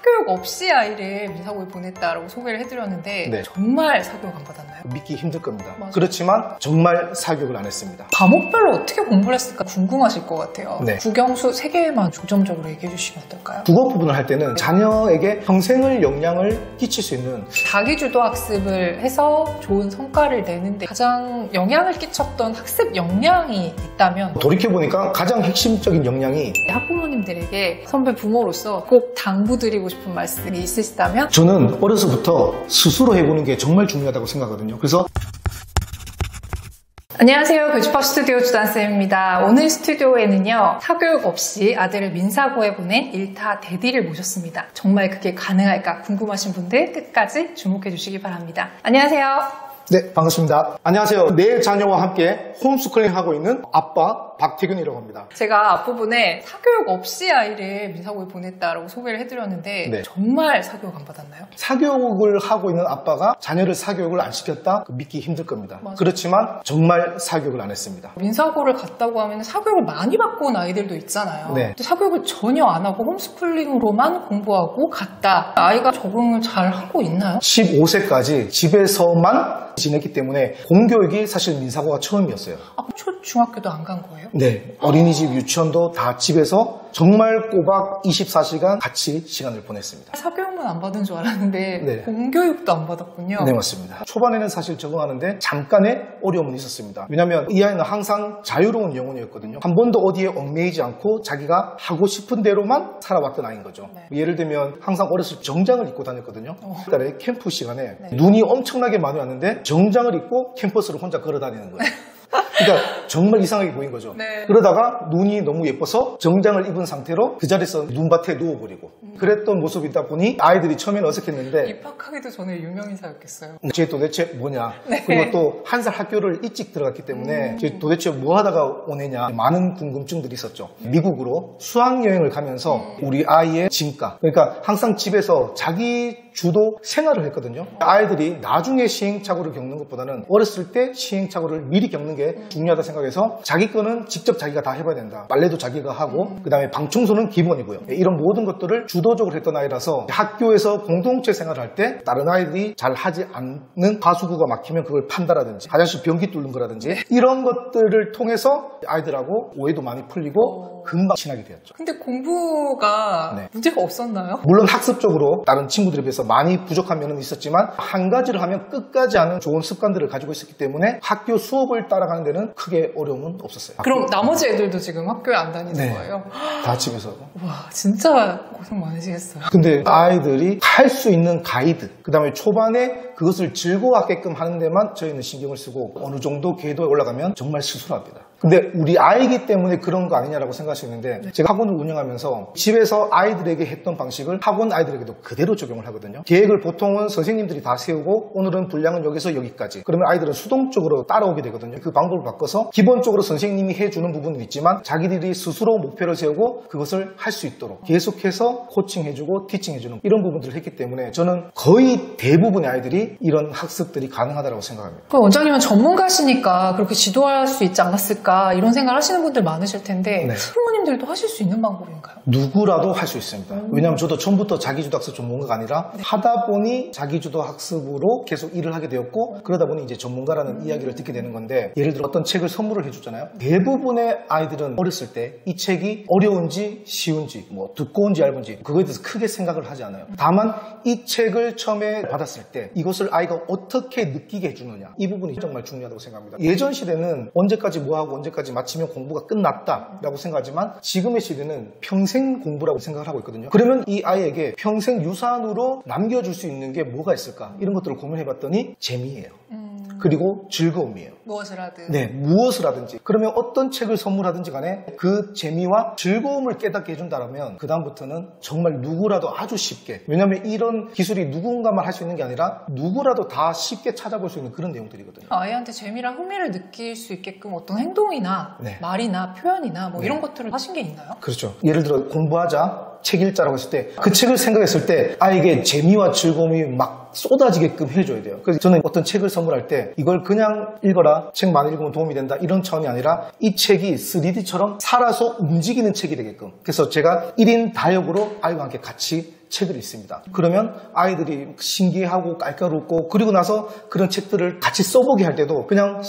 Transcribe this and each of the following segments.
사교육 없이 아이를 민사고에 보냈다라고 소개를 해드렸는데 네. 정말 사교육 안 받았나요? 믿기 힘들 겁니다. 맞아요. 그렇지만 정말 사교육을 안 했습니다. 과목별로 어떻게 공부를 했을까 궁금하실 것 같아요. 네. 국영수 3개만 중점적으로 얘기해 주시면 어떨까요? 국어 부분을 할 때는 자녀에게 평생을 영향을 끼칠 수 있는 자기주도 학습을 해서 좋은 성과를 내는데 가장 영향을 끼쳤던 학습 역량이 있다면 돌이켜보니까 가장 핵심적인 역량이 학부모님들에게 선배 부모로서 꼭 당부드리고 싶은 말씀이 있으시다면 저는 어려서부터 스스로 해보는 게 정말 중요하다고 생각하거든요. 그래서 안녕하세요. 교집합 스튜디오 주단쌤입니다. 오늘 스튜디오에는요. 사교육 없이 아들을 민사고에 보낸 일타 대디를 모셨습니다. 정말 그게 가능할까 궁금하신 분들 끝까지 주목해 주시기 바랍니다. 안녕하세요. 네, 반갑습니다. 안녕하세요. 내 자녀와 함께 홈스쿨링 하고 있는 아빠 박태균이라고 합니다. 제가 앞부분에 사교육 없이 아이를 민사고에 보냈다라고 소개를 해드렸는데 네. 정말 사교육 안 받았나요? 사교육을 하고 있는 아빠가 자녀를 사교육을 안 시켰다? 믿기 힘들 겁니다. 맞아요. 그렇지만 정말 사교육을 안 했습니다. 민사고를 갔다고 하면 사교육을 많이 받고 온 아이들도 있잖아요. 네. 근데 사교육을 전혀 안 하고 홈스쿨링으로만 공부하고 갔다. 아이가 적응을 잘 하고 있나요? 15세까지 집에서만 지냈기 때문에 공교육이 사실 민사고가 처음이었어요. 중학교도 안 간 거예요? 네, 어린이집, 유치원도 다 집에서 정말 꼬박 24시간 같이 시간을 보냈습니다. 사교육만 안 받은 줄 알았는데 네. 공교육도 안 받았군요. 네, 맞습니다. 초반에는 사실 적응하는데 잠깐의 어려움은 있었습니다. 왜냐하면 이 아이는 항상 자유로운 영혼이었거든요. 한 번도 어디에 얽매이지 않고 자기가 하고 싶은 대로만 살아왔던 아이인 거죠. 네. 예를 들면 항상 어렸을 때 정장을 입고 다녔거든요. 그날에 캠프 시간에 네. 눈이 엄청나게 많이 왔는데 정장을 입고 캠퍼스를 혼자 걸어 다니는 거예요. 그러니까 정말 이상하게 보인 거죠. 네. 그러다가 눈이 너무 예뻐서 정장을 입은 상태로 그 자리에서 눈밭에 누워버리고 그랬던 모습이다 보니 아이들이 처음에는 어색했는데 입학하기도 전에 유명인사였겠어요. 쟤 도대체 뭐냐. 네. 그리고 또 한 살 학교를 일찍 들어갔기 때문에 쟤 도대체 뭐 하다가 오느냐 많은 궁금증들이 있었죠. 미국으로 수학여행을 가면서 우리 아이의 진가, 그러니까 항상 집에서 자기 주도 생활을 했거든요. 아이들이 나중에 시행착오를 겪는 것보다는 어렸을 때 시행착오를 미리 겪는 게 중요하다 생각해서 자기 거는 직접 자기가 다 해봐야 된다. 빨래도 자기가 하고 그 다음에 방 청소는 기본이고요. 이런 모든 것들을 주도적으로 했던 아이라서 학교에서 공동체 생활을 할 때 다른 아이들이 잘 하지 않는 하수구가 막히면 그걸 판다라든지 화장실 변기 뚫는 거라든지 이런 것들을 통해서 아이들하고 오해도 많이 풀리고 금방 친하게 되었죠. 근데 공부가 네. 문제가 없었나요? 물론 학습적으로 다른 친구들에 비해서 많이 부족한 면은 있었지만 한 가지를 하면 끝까지 하는 좋은 습관들을 가지고 있었기 때문에 학교 수업을 따라가는 데는 크게 어려움은 없었어요. 그럼 나머지 애들도 지금 학교에 안 다니는 네. 거예요? 다 집에서. 와 진짜 고생 많으시겠어요. 근데 아이들이 할 수 있는 가이드, 그 다음에 초반에 그것을 즐거워하게끔 하는 데만 저희는 신경을 쓰고 어느 정도 궤도에 올라가면 정말 스스로합니다. 근데 우리 아이기 때문에 그런 거 아니냐라고 생각하시는데 제가 학원을 운영하면서 집에서 아이들에게 했던 방식을 학원 아이들에게도 그대로 적용을 하거든요. 계획을 보통은 선생님들이 다 세우고 오늘은 분량은 여기서 여기까지. 그러면 아이들은 수동적으로 따라오게 되거든요. 그 방법을 바꿔서 기본적으로 선생님이 해주는 부분은 있지만 자기들이 스스로 목표를 세우고 그것을 할 수 있도록 계속해서 코칭해주고 티칭해주는 이런 부분들을 했기 때문에 저는 거의 대부분의 아이들이 이런 학습들이 가능하다고 생각합니다. 그럼 원장님은 전문가시니까 그렇게 지도할 수 있지 않았을까 이런 생각을 하시는 분들 많으실 텐데 네. 부모님들도 하실 수 있는 방법인가요? 누구라도 할 수 있습니다. 왜냐하면 저도 처음부터 자기주도 학습 전문가가 아니라 하다 보니 자기주도 학습으로 계속 일을 하게 되었고 그러다 보니 이제 전문가라는 이야기를 듣게 되는 건데 예를 들어 어떤 책을 선물을 해주잖아요. 대부분의 아이들은 어렸을 때 이 책이 어려운지 쉬운지 뭐 두꺼운지 얇은지 그거에 대해서 크게 생각을 하지 않아요. 다만 이 책을 처음에 받았을 때 이것을 아이가 어떻게 느끼게 해주느냐 이 부분이 정말 중요하다고 생각합니다. 예전 시대는 언제까지 뭐하고 언제까지 마치면 공부가 끝났다라고 생각하지만 지금의 시대는 평생 공부라고 생각을 하고 있거든요. 그러면 이 아이에게 평생 유산으로 남겨줄 수 있는 게 뭐가 있을까 이런 것들을 고민해봤더니 재미예요. 그리고 즐거움이에요. 무엇을 하든. 네, 무엇을 하든지. 그러면 어떤 책을 선물하든지 간에 그 재미와 즐거움을 깨닫게 해준다면 그 다음부터는 정말 누구라도 아주 쉽게, 왜냐하면 이런 기술이 누군가만 할 수 있는 게 아니라 누구라도 다 쉽게 찾아볼 수 있는 그런 내용들이거든요. 아이한테 재미랑 흥미를 느낄 수 있게끔 어떤 행동이나 네. 말이나 표현이나 뭐 네. 이런 것들을 하신 게 있나요? 그렇죠. 예를 들어 공부하자, 책 읽자라고 했을 때 그 책을 생각했을 때 아이에게 재미와 즐거움이 막 쏟아지게끔 해줘야 돼요. 그래서 저는 어떤 책을 선물할 때 이걸 그냥 읽어라, 책 많이 읽으면 도움이 된다 이런 차원이 아니라 이 책이 3D처럼 살아서 움직이는 책이 되게끔, 그래서 제가 1인 다역으로 아이와 함께 같이 책을 읽습니다. 그러면 아이들이 신기해하고 깔깔웃고 그리고 나서 그런 책들을 같이 써보게 할 때도 그냥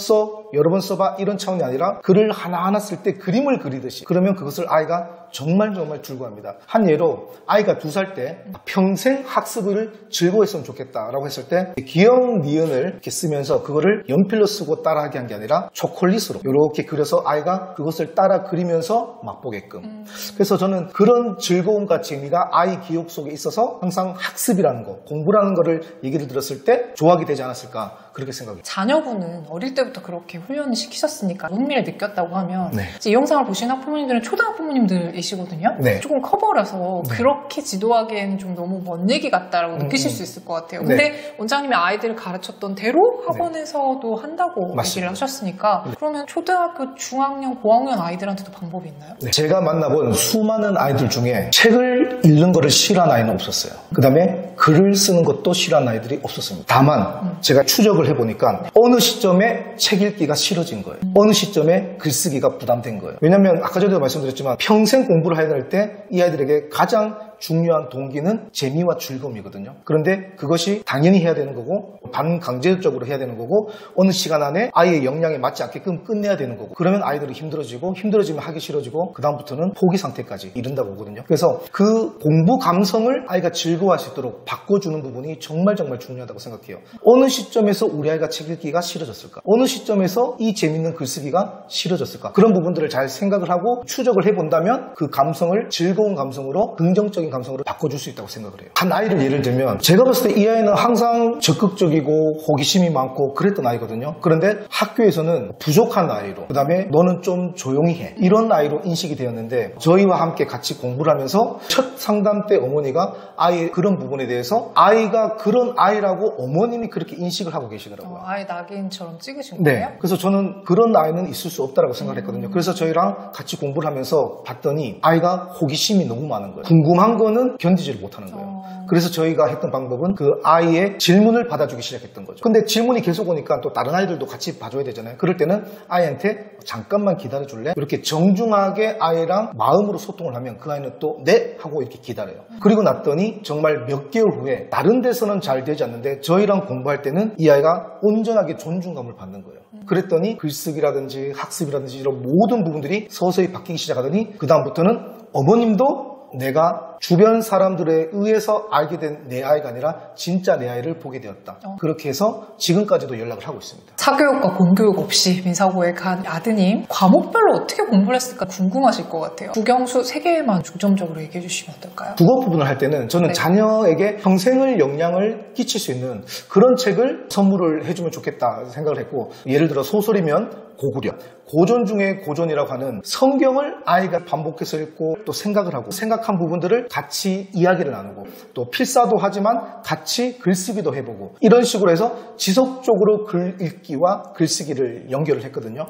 여러 번 써봐 이런 차원이 아니라 글을 하나하나 쓸 때 그림을 그리듯이 그러면 그것을 아이가 정말 즐거워합니다. 한 예로 아이가 2살 때 평생 학습을 즐거워했으면 좋겠다라고 했을 때 기역 니은을 이렇게 쓰면서 그거를 연필로 쓰고 따라하게 한 게 아니라 초콜릿으로 이렇게 그려서 아이가 그것을 따라 그리면서 맛보게끔. 그래서 저는 그런 즐거움과 재미가 아이 기억 속에 있어서 항상 학습이라는 거, 공부라는 거를 얘기를 들었을 때 좋아하게 되지 않았을까 그렇게 생각해요. 자녀분은 어릴 때부터 그렇게 훈련을 시키셨으니까 흥미를 느꼈다고 하면 네. 이 영상을 보신 학부모님들은 초등학부모님들이시거든요. 네. 조금 커버려서 네. 그렇게 지도하기에는 좀 너무 먼 얘기 같다라고 느끼실 수 있을 것 같아요. 근데 원장님이 아이들을 가르쳤던 대로 학원에서도 한다고 맞습니다. 얘기를 하셨으니까 그러면 초등학교, 중학년, 고학년 아이들한테도 방법이 있나요? 네. 제가 만나본 수많은 아이들 중에 책을 읽는 거를 싫어하는 아이는 없었어요. 그 다음에 글을 쓰는 것도 싫어하는 아이들이 없었습니다. 다만 제가 추적을 해보니까 어느 시점에 책 읽기가 싫어진 거예요. 어느 시점에 글쓰기가 부담된 거예요. 왜냐하면 아까 전에도 말씀드렸지만 평생 공부를 해야 될 때 이 아이들에게 가장 중요한 동기는 재미와 즐거움이거든요. 그런데 그것이 당연히 해야 되는 거고 반강제적으로 해야 되는 거고 어느 시간 안에 아이의 역량에 맞지 않게끔 끝내야 되는 거고 그러면 아이들이 힘들어지면 하기 싫어지고 그 다음부터는 포기 상태까지 이른다고 보거든요. 그래서 그 공부 감성을 아이가 즐거워할 수 있도록 바꿔주는 부분이 정말 중요하다고 생각해요. 어느 시점에서 우리 아이가 책 읽기가 싫어졌을까? 어느 시점에서 이 재밌는 글쓰기가 싫어졌을까? 그런 부분들을 잘 생각을 하고 추적을 해본다면 그 감성을 즐거운 감성으로 긍정적인 감성으로 바꿔줄 수 있다고 생각을 해요. 한 아이를 예를 들면 제가 봤을 때 이 아이는 항상 적극적이고 호기심이 많고 그랬던 아이거든요. 그런데 학교에서는 부족한 아이로 그 다음에 너는 좀 조용히 해 이런 아이로 인식이 되었는데 저희와 함께 같이 공부를 하면서 첫 상담 때 어머니가 아이의 그런 부분에 대해서 아이가 그런 아이라고 어머님이 그렇게 인식을 하고 계시더라고요. 아이 낙인처럼 찍으신 거예요? 네. 그래서 저는 그런 아이는 있을 수 없다고 생각했거든요. 그래서 저희랑 같이 공부를 하면서 봤더니 아이가 호기심이 너무 많은 거예요. 궁금한 거는 견디지를 못하는 거예요. 그래서 저희가 했던 방법은 그 아이의 질문을 받아주기 시작했던 거죠. 근데 질문이 계속 오니까 또 다른 아이들도 같이 봐줘야 되잖아요. 그럴 때는 아이한테 잠깐만 기다려줄래? 이렇게 정중하게 아이랑 마음으로 소통을 하면 그 아이는 또 네? 하고 이렇게 기다려요. 그리고 났더니 정말 몇 개월 후에 다른 데서는 잘 되지 않는데 저희랑 공부할 때는 이 아이가 온전하게 존중감을 받는 거예요. 그랬더니 글쓰기라든지 학습이라든지 이런 모든 부분들이 서서히 바뀌기 시작하더니 그 다음부터는 어머님도 내가 주변 사람들에 의해서 알게 된 내 아이가 아니라 진짜 내 아이를 보게 되었다. 그렇게 해서 지금까지도 연락을 하고 있습니다. 사교육과 공교육 없이 민사고에 간 아드님 과목별로 어떻게 공부를 했을까 궁금하실 것 같아요. 국영수 3개만 중점적으로 얘기해 주시면 어떨까요? 국어 부분을 할 때는 저는 네. 자녀에게 평생을 영향을 끼칠 수 있는 그런 책을 선물을 해주면 좋겠다 생각을 했고 예를 들어 소설이면 고구려, 고전 중에 고전이라고 하는 성경을 아이가 반복해서 읽고 또 생각을 하고 생각한 부분들을 같이 이야기를 나누고 또 필사도 하지만 같이 글쓰기도 해보고 이런 식으로 해서 지속적으로 글 읽기와 글쓰기를 연결을 했거든요.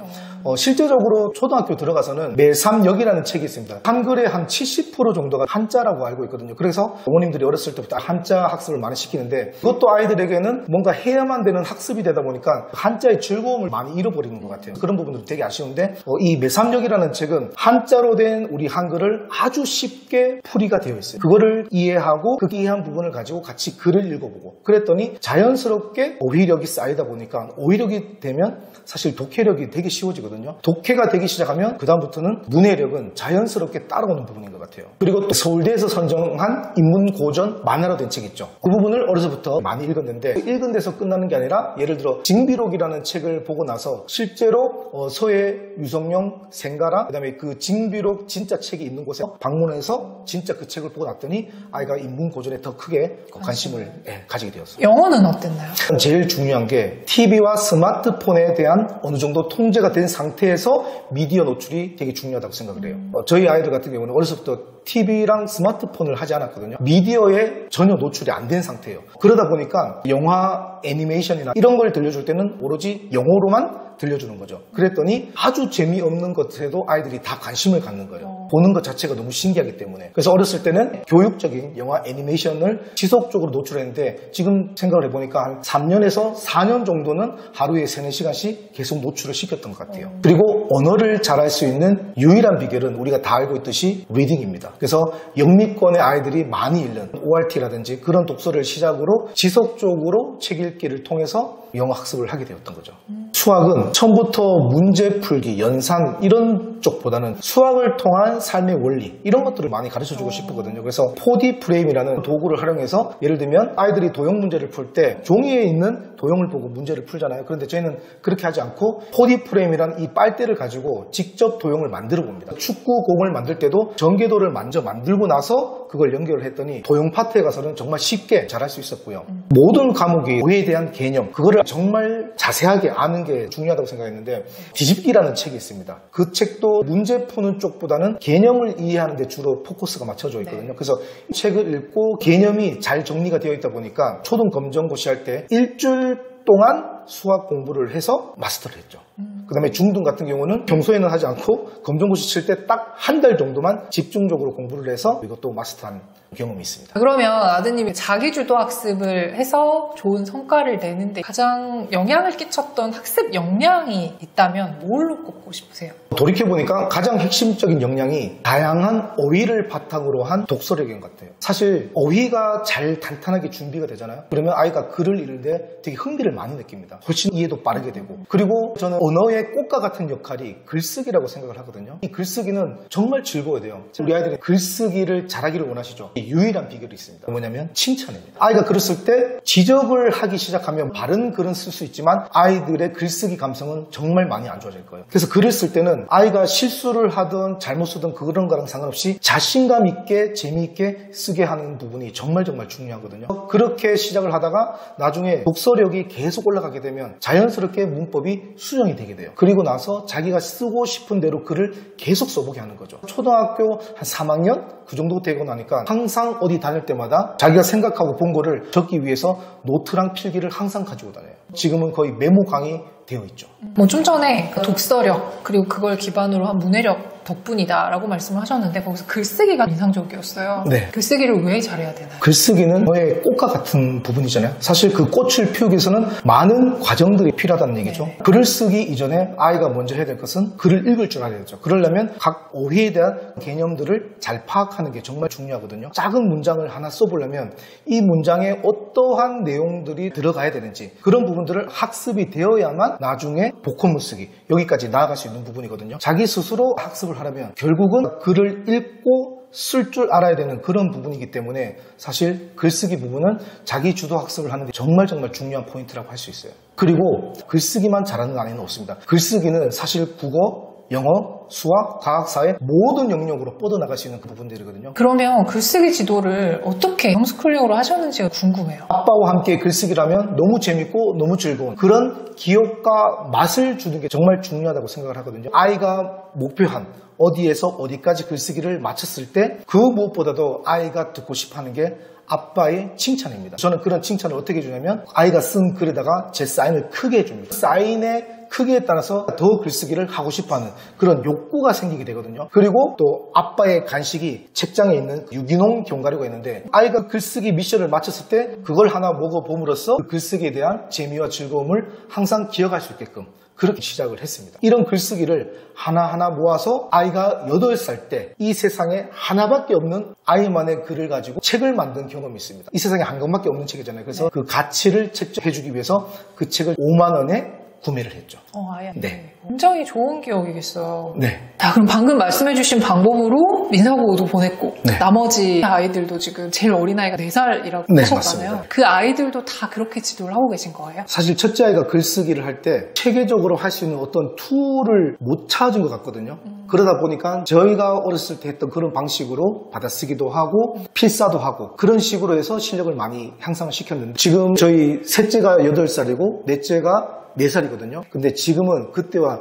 실제적으로 초등학교 들어가서는 매삼역이라는 책이 있습니다. 한글의 한 70% 정도가 한자라고 알고 있거든요. 그래서 어머님들이 어렸을 때부터 한자 학습을 많이 시키는데 그것도 아이들에게는 뭔가 해야만 되는 학습이 되다 보니까 한자의 즐거움을 많이 잃어버리는 것 같아요. 그런 부분들이 되게 아쉬운데 이 매삼역이라는 책은 한자로 된 우리 한글을 아주 쉽게 풀이가 되어 있어요. 그거를 이해하고 그 이해한 부분을 가지고 같이 글을 읽어보고 그랬더니 자연스럽게 어휘력이 쌓이다 보니까 어휘력이 되면 사실 독해력이 되게 쉬워지거든요. 독해가 되기 시작하면 그 다음부터는 문해력은 자연스럽게 따라오는 부분인 것 같아요. 그리고 또 서울대에서 선정한 인문고전 만화로 된 책 있죠. 그 부분을 어려서부터 많이 읽었는데 읽은 데서 끝나는 게 아니라 예를 들어 징비록이라는 책을 보고 나서 실제로 서해 유성룡 생가라 그다음에 그 징비록 진짜 책이 있는 곳에 방문해서 진짜 그 책을 보고 났더니 아이가 인문고전에 더 크게 관심을 가지게 되었어요. 영어는 어땠나요? 제일 중요한 게 TV와 스마트폰에 대한 어느 정도 통제가 된 상태에서 미디어 노출이 되게 중요하다고 생각을 해요. 저희 아이들 같은 경우는 어려서부터 TV랑 스마트폰을 하지 않았거든요. 미디어에 전혀 노출이 안 된 상태예요. 그러다 보니까 영화, 애니메이션이나 이런 걸 들려줄 때는 오로지 영어로만 들려주는 거죠. 그랬더니 아주 재미없는 것에도 아이들이 다 관심을 갖는 거예요. 보는 것 자체가 너무 신기하기 때문에. 그래서 어렸을 때는 교육적인 영화 애니메이션을 지속적으로 노출했는데 지금 생각을 해보니까 한 3년에서 4년 정도는 하루에 3-4시간씩 계속 노출을 시켰던 것 같아요. 그리고 언어를 잘할 수 있는 유일한 비결은 우리가 다 알고 있듯이 리딩입니다. 그래서 영미권의 아이들이 많이 읽는 ORT라든지 그런 독서를 시작으로 지속적으로 책 읽기를 통해서 영어 학습을 하게 되었던 거죠. 수학은 처음부터 문제 풀기, 연산 이런 쪽보다는 수학을 통한 삶의 원리 이런 것들을 많이 가르쳐주고 싶거든요. 그래서 4D 프레임이라는 도구를 활용해서 예를 들면 아이들이 도형 문제를 풀 때 종이에 있는 도형을 보고 문제를 풀잖아요. 그런데 저희는 그렇게 하지 않고 4D 프레임이라는 이 빨대를 가지고 직접 도형을 만들어 봅니다. 축구공을 만들 때도 전개도를 먼저 만들고 나서 그걸 연결을 했더니 도형 파트에 가서는 정말 쉽게 잘할 수 있었고요. 모든 과목이 오해에 대한 개념 그거를 정말 자세하게 아는 게 중요하다고 생각했는데 뒤집기라는 책이 있습니다. 그 책도 문제 푸는 쪽보다는 개념을 이해하는 데 주로 포커스가 맞춰져 있거든요. 그래서 이 책을 읽고 개념이 잘 정리가 되어 있다 보니까 초등 검정고시 할 때 일주일 동안 수학 공부를 해서 마스터를 했죠. 그 다음에 중등 같은 경우는 평소에는 하지 않고 검정고시 칠 때 딱 한 달 정도만 집중적으로 공부를 해서 이것도 마스터한 경험이 있습니다. 그러면 아드님이 자기주도 학습을 해서 좋은 성과를 내는데 가장 영향을 끼쳤던 학습 역량이 있다면 뭘로 꼽고 싶으세요? 돌이켜보니까 가장 핵심적인 역량이 다양한 어휘를 바탕으로 한 독서력인 것 같아요. 사실 어휘가 잘 탄탄하게 준비가 되잖아요. 그러면 아이가 글을 읽을 때 되게 흥미를 많이 느낍니다. 훨씬 이해도 빠르게 되고 그리고 저는 언어의 꽃과 같은 역할이 글쓰기라고 생각을 하거든요. 이 글쓰기는 정말 즐거워야 돼요. 우리 아이들이 글쓰기를 잘하기를 원하시죠. 유일한 비결이 있습니다. 뭐냐면 칭찬입니다. 아이가 글을 쓸 때 지적을 하기 시작하면 바른 글은 쓸 수 있지만 아이들의 글쓰기 감성은 정말 많이 안 좋아질 거예요. 그래서 글을 쓸 때는 아이가 실수를 하든 잘못 쓰든 그런 거랑 상관없이 자신감 있게 재미있게 쓰게 하는 부분이 정말 중요하거든요. 그렇게 시작을 하다가 나중에 독서력이 계속 올라가게 되면 자연스럽게 문법이 수정이 되게 돼요. 그리고 나서 자기가 쓰고 싶은 대로 글을 계속 써보게 하는 거죠. 초등학교 한 3학년 그 정도 되고 나니까 항상 어디 다닐 때마다 자기가 생각하고 본 거를 적기 위해서 노트랑 필기를 항상 가지고 다녀요. 지금은 거의 메모 강의 되어 있죠. 좀 전에 그 독서력 그리고 그걸 기반으로 한 문해력 덕분이다라고 말씀을 하셨는데 거기서 글쓰기가 인상적이었어요. 네. 글쓰기를 왜 잘해야 되나요? 글쓰기는 저의 꽃과 같은 부분이잖아요. 사실 그 꽃을 피우기 위해서는 많은 과정들이 필요하다는 얘기죠. 네. 글을 쓰기 이전에 아이가 먼저 해야 될 것은 글을 읽을 줄 알아야 되죠. 그러려면 각 어휘에 대한 개념들을 잘 파악하는 게 정말 중요하거든요. 작은 문장을 하나 써보려면 이 문장에 어떠한 내용들이 들어가야 되는지 그런 부분들을 학습이 되어야만 나중에 복합문 쓰기 여기까지 나아갈 수 있는 부분이거든요. 자기 스스로 학습을 하려면 결국은 글을 읽고 쓸 줄 알아야 되는 그런 부분이기 때문에 사실 글쓰기 부분은 자기 주도 학습을 하는데 정말 중요한 포인트라고 할 수 있어요. 그리고 글쓰기만 잘하는 아이는 없습니다. 글쓰기는 사실 국어, 영어, 수학, 과학, 사회 모든 영역으로 뻗어나갈 수 있는 그 부분들이거든요. 그러면 글쓰기 지도를 어떻게 홈스쿨링으로 하셨는지가 궁금해요. 아빠와 함께 글쓰기라면 너무 재밌고 너무 즐거운 그런 기억과 맛을 주는 게 정말 중요하다고 생각을 하거든요. 아이가 목표한 어디에서 어디까지 글쓰기를 마쳤을 때 그 무엇보다도 아이가 듣고 싶어하는 게 아빠의 칭찬입니다. 저는 그런 칭찬을 어떻게 해주냐면 아이가 쓴 글에다가 제 사인을 크게 해줍니다. 사인의 크기에 따라서 더 글쓰기를 하고 싶어하는 그런 욕구가 생기게 되거든요. 그리고 또 아빠의 간식이 책장에 있는 유기농 견과류가 있는데 아이가 글쓰기 미션을 마쳤을 때 그걸 하나 먹어봄으로써 그 글쓰기에 대한 재미와 즐거움을 항상 기억할 수 있게끔 그렇게 시작을 했습니다. 이런 글쓰기를 하나하나 모아서 아이가 8살 때 이 세상에 하나밖에 없는 아이만의 글을 가지고 책을 만든 경험이 있습니다. 이 세상에 한 권밖에 없는 책이잖아요. 그래서 그 가치를 책정해주기 위해서 그 책을 5만 원에 구매를 했죠. 아예. 네. 굉장히 좋은 기억이겠어요. 네. 자, 그럼 방금 말씀해주신 방법으로 민사고도 보냈고 네. 나머지 아이들도 지금 제일 어린아이가 4살이라고 네, 하셨잖아요. 맞습니다. 그 아이들도 다 그렇게 지도를 하고 계신 거예요? 사실 첫째 아이가 글쓰기를 할 때 체계적으로 할 수 있는 어떤 툴을 못 찾은 것 같거든요. 그러다 보니까 저희가 어렸을 때 했던 그런 방식으로 받아쓰기도 하고 필사도 하고 그런 식으로 해서 실력을 많이 향상을 시켰는데 지금 저희 셋째가 8살이고 넷째가 4살이거든요. 근데 지금은 그때와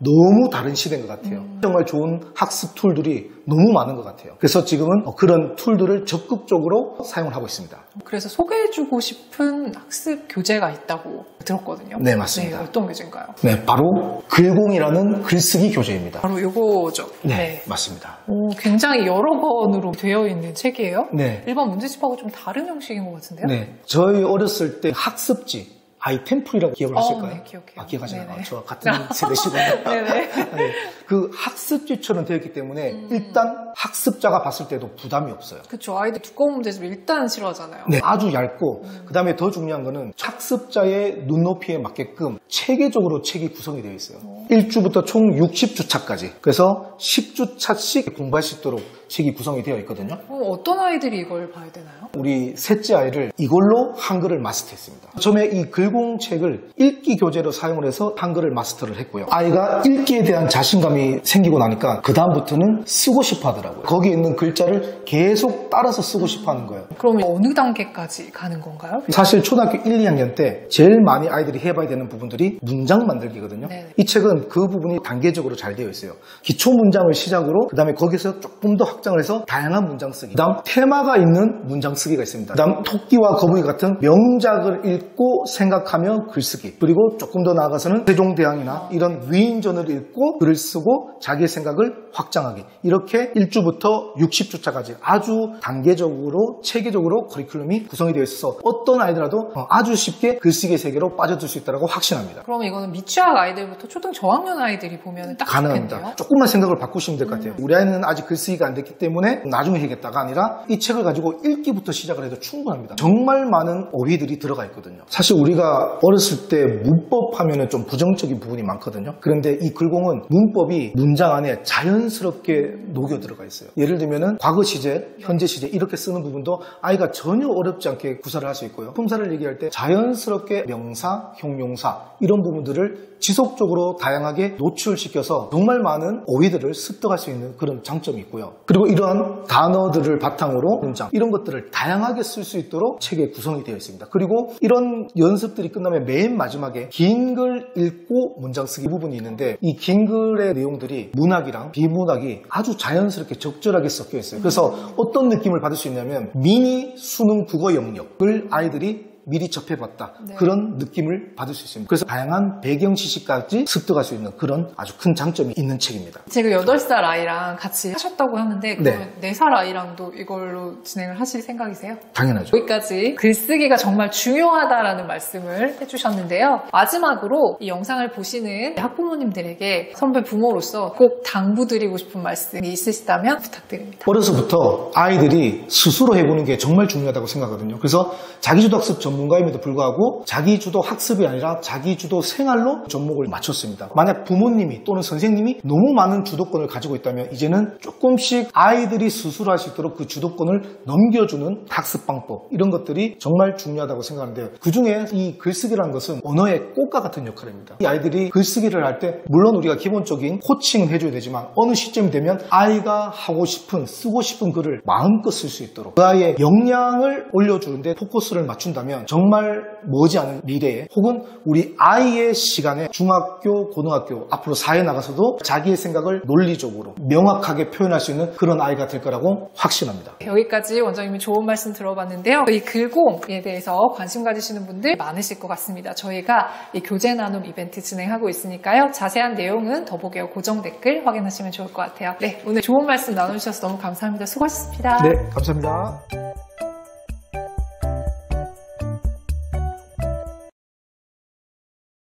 너무 다른 시대인 것 같아요. 정말 좋은 학습 툴들이 너무 많은 것 같아요. 그래서 지금은 그런 툴들을 적극적으로 사용을 하고 있습니다. 그래서 소개해주고 싶은 학습 교재가 있다고 들었거든요. 네, 맞습니다. 네, 어떤 교재인가요? 네, 바로 글공이라는 글쓰기 교재입니다. 바로 이거죠. 네, 맞습니다. 굉장히 여러 권으로 되어 있는 책이에요. 네. 일반 문제집하고 좀 다른 형식인 것 같은데요? 네, 저희 어렸을 때 학습지 아이템풀이라고 기억을 하실까요? 네, 기억해요. 아, 기억하시나요? 네네. 저 같은 세대시거든요. 네네. 네, 그 학습지처럼 되어 있기 때문에 일단 학습자가 봤을 때도 부담이 없어요. 그쵸. 아이들 두꺼운 문제집 일단 싫어하잖아요. 네, 아주 얇고 그 다음에 더 중요한 거는 학습자의 눈높이에 맞게끔 체계적으로 책이 구성이 되어 있어요. 1주부터 총 60주차까지. 그래서 10주차씩 공부할 수 있도록 책이 구성이 되어 있거든요. 어떤 아이들이 이걸 봐야 되나요? 우리 셋째 아이를 이걸로 한글을 마스터했습니다. 처음에 이 글공책을 읽기 교재로 사용을 해서 한글을 마스터를 했고요. 아이가 읽기에 대한 자신감이 생기고 나니까 그 다음부터는 쓰고 싶어 하더라고요. 거기에 있는 글자를 계속 따라서 쓰고 싶어 하는 거예요. 그럼 어느 단계까지 가는 건가요? 사실 초등학교 1, 2학년 때 제일 많이 아이들이 해봐야 되는 부분들이 문장 만들기거든요. 네네. 이 책은 그 부분이 단계적으로 잘 되어 있어요. 기초 문장을 시작으로 그 다음에 거기서 조금 더 확장을 해서 다양한 문장 쓰기, 그 다음 테마가 있는 문장 쓰기가 있습니다. 그 다음 토끼와 거북이 같은 명작을 읽고 생각하며 글쓰기, 그리고 조금 더 나아가서는 세종대왕이나 이런 위인전을 읽고 글을 쓰고 자기의 생각을 확장하기, 이렇게 1주부터 60주차까지 아주 단계적으로 체계적으로 커리큘럼이 구성이 되어 있어서 어떤 아이들라도 아주 쉽게 글쓰기의 세계로 빠져들 수 있다고 확신합니다. 그러면 이거는 미취학 아이들부터 초등 저학년 아이들이 보면 딱 가능합니다. 좋겠네요. 조금만 생각을 바꾸시면 될 것 같아요. 우리 아이는 아직 글쓰기가 안 됐기 때문에 나중에 해야겠다가 아니라 이 책을 가지고 읽기부터 시작을 해도 충분합니다. 정말 많은 어휘들이 들어가 있거든요. 사실 우리가 어렸을 때 문법 하면은 좀 부정적인 부분이 많거든요. 그런데 이 글공은 문법이 문장 안에 자연스럽게 녹여 들어가 있어요. 예를 들면은 과거 시제, 현재 시제 이렇게 쓰는 부분도 아이가 전혀 어렵지 않게 구사를 할 수 있고요. 품사를 얘기할 때 자연스럽게 명사, 형용사 이런 부분들을 지속적으로 다양하게 노출시켜서 정말 많은 어휘들을 습득할 수 있는 그런 장점이 있고요. 그리고 이러한 단어들을 바탕으로 문장 이런 것들을 다양하게 쓸 수 있도록 책에 구성이 되어 있습니다. 그리고 이런 연습들이 끝나면 맨 마지막에 긴 글 읽고 문장 쓰기 부분이 있는데 이 긴 글의 내용들이 문학이랑 비문학이 아주 자연스럽게 적절하게 섞여 있어요. 그래서 어떤 느낌을 받을 수 있냐면 미니 수능 국어 영역을 아이들이 미리 접해봤다. 네. 그런 느낌을 받을 수 있습니다. 그래서 다양한 배경 지식까지 습득할 수 있는 그런 아주 큰 장점이 있는 책입니다. 지금 8살 아이랑 같이 하셨다고 하는데 그러면 4살 아이랑도 이걸로 진행을 하실 생각이세요? 당연하죠. 여기까지 글쓰기가 정말 중요하다라는 말씀을 해주셨는데요. 마지막으로 이 영상을 보시는 학부모님들에게 선배 부모로서 꼭 당부드리고 싶은 말씀이 있으시다면 부탁드립니다. 어려서부터 아이들이 스스로 해보는 게 정말 중요하다고 생각하거든요. 그래서 자기주도 학습 전문가임에도 불구하고 자기주도 학습이 아니라 자기주도 생활로 접목을 맞췄습니다. 만약 부모님이 또는 선생님이 너무 많은 주도권을 가지고 있다면 이제는 조금씩 아이들이 스스로 할 수 있도록 그 주도권을 넘겨주는 학습 방법 이런 것들이 정말 중요하다고 생각하는데요. 그중에 이 글쓰기라는 것은 언어의 꽃과 같은 역할입니다. 이 아이들이 글쓰기를 할 때 물론 우리가 기본적인 코칭은 해줘야 되지만 어느 시점이 되면 아이가 하고 싶은 쓰고 싶은 글을 마음껏 쓸 수 있도록 그 아이의 역량을 올려주는데 포커스를 맞춘다면 정말 머지않은 미래에 혹은 우리 아이의 시간에 중학교, 고등학교 앞으로 사회에 나가서도 자기의 생각을 논리적으로 명확하게 표현할 수 있는 그런 아이가 될 거라고 확신합니다. 여기까지 원장님이 좋은 말씀 들어봤는데요. 이 글공에 대해서 관심 가지시는 분들 많으실 것 같습니다. 저희가 이 교재 나눔 이벤트 진행하고 있으니까요. 자세한 내용은 더보기와 고정 댓글 확인하시면 좋을 것 같아요. 네, 오늘 좋은 말씀 나눠주셔서 너무 감사합니다. 수고하셨습니다. 네, 감사합니다.